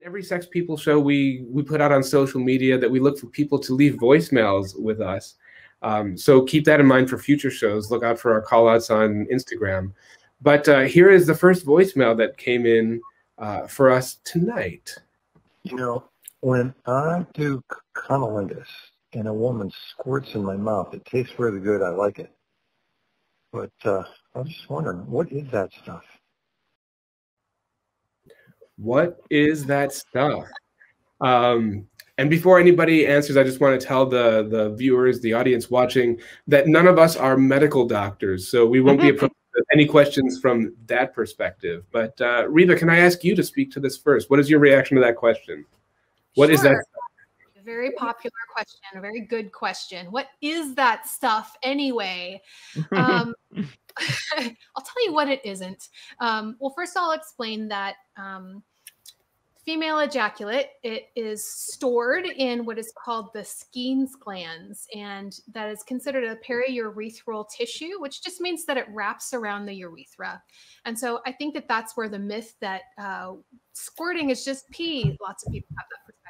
every Sex People show we put out on social media that we look for people to leave voicemails with us. So keep that in mind for future shows. Look out for our call outs on Instagram. But here is the first voicemail that came in for us tonight. You know, when I do cunnilingus and a woman squirts in my mouth, it tastes really good. I like it. But I was just wondering, what is that stuff? What is that stuff? And before anybody answers, I just want to tell the viewers, the audience watching, that none of us are medical doctors, so we won't be approaching any questions from that perspective. But Reba, can I ask you to speak to this first? What is your reaction to that question? What is that? A very popular question, a very good question. What is that stuff anyway? I'll tell you what it isn't. Well, first I'll explain that female ejaculate, it is stored in what is called the Skene's glands, and that is considered a periurethral tissue, which just means that it wraps around the urethra. And so I think that that's where the myth that squirting is just pee, lots of people have that perspective.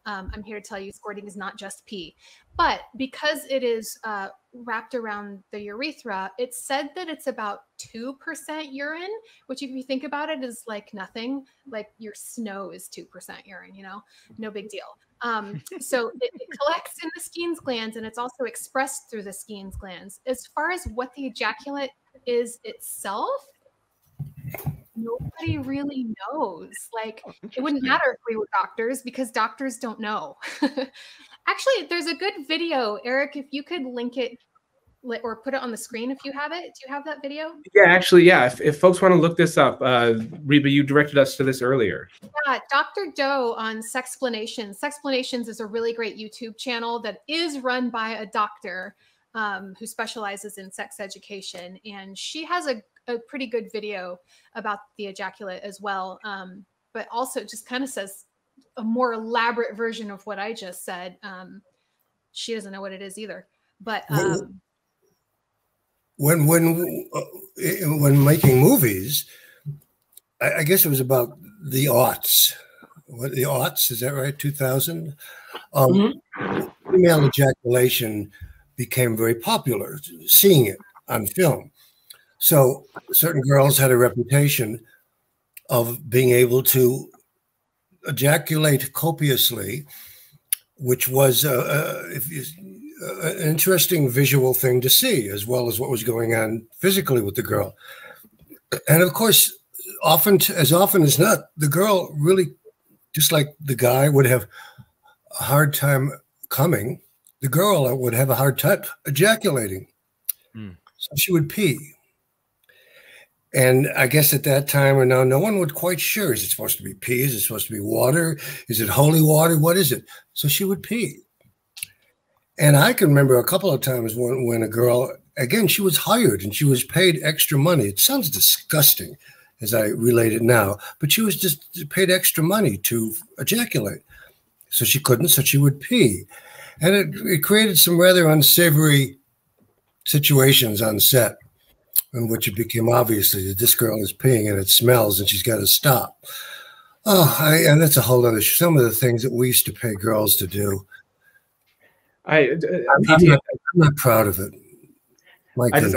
I'm here to tell you squirting is not just pee. But because it is wrapped around the urethra, it's said that it's about 2% urine, which if you think about it is like nothing, like your snow is 2% urine, you know, no big deal. So it collects in the Skene's glands, and it's also expressed through the Skene's glands. As far as what the ejaculate is itself, nobody really knows. Like, it wouldn't matter if we were doctors, because doctors don't know. Actually, there's a good video, Eric, if you could link it or put it on the screen if you have it. Do you have that video? Yeah, actually, yeah. If folks want to look this up, Reba, you directed us to this earlier. Yeah, Dr. Doe on Sexplanations. Sexplanations is a really great YouTube channel that is run by a doctor who specializes in sex education. And she has a pretty good video about the ejaculate as well. But also just kind of says a more elaborate version of what I just said. She doesn't know what it is either. But when making movies, I guess it was about the aughts. What, the aughts, is that right? 2000. Female ejaculation became very popular. Seeing it on film, so certain girls had a reputation of being able to ejaculate copiously, which was an interesting visual thing to see, as well as what was going on physically with the girl. And of course, as often as not, the girl really, just like the guy would have a hard time coming, the girl would have a hard time ejaculating. So she would pee. And I guess at that time or now, no one was quite sure. Is it supposed to be pee? Is it supposed to be water? Is it holy water? What is it? So she would pee. And I can remember a couple of times when a girl, again, she was hired and she was paid extra money. It sounds disgusting as I relate it now, but she was just paid extra money to ejaculate. So she couldn't, so she would pee. And it created some rather unsavory situations on set, in which it became obvious that this girl is peeing and it smells and she's got to stop. And that's a whole other, some of the things that we used to pay girls to do. I'm not proud of it. I just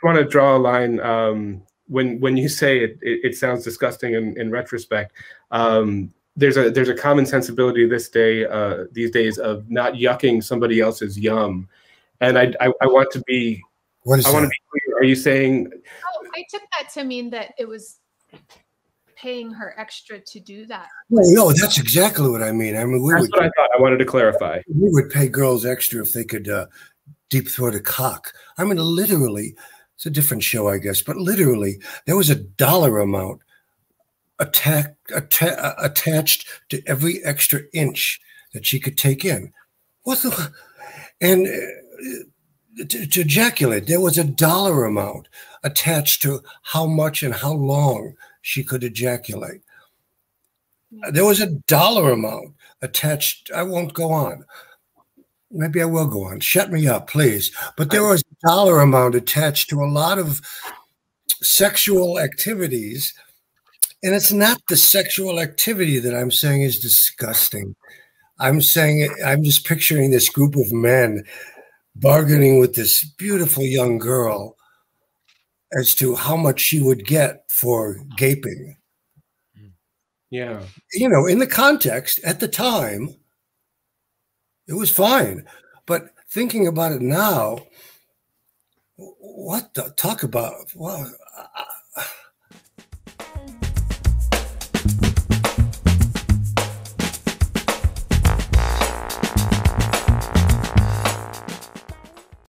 want to draw a line. When you say it sounds disgusting in retrospect, there's a common sensibility these days of not yucking somebody else's yum. And I want to be, I want to be clear. Are you saying? Oh, I took that to mean that it was paying her extra to do that. No, that's exactly what I mean. I mean, that's what I thought. I wanted to clarify. We would pay girls extra if they could deep throat a cock. I mean, literally, it's a different show, I guess, but literally, there was a dollar amount attached to every extra inch that she could take in. What the? And to ejaculate, there was a dollar amount attached to how much and how long she could ejaculate. There was a dollar amount attached. I won't go on. Maybe I will go on. Shut me up, please. But there was a dollar amount attached to a lot of sexual activities And it's not the sexual activity that I'm saying is disgusting. I'm saying I'm just picturing this group of men bargaining with this beautiful young girl as to how much she would get for gaping. Yeah. You know, in the context at the time, it was fine. But thinking about it now, what the talk about? Well,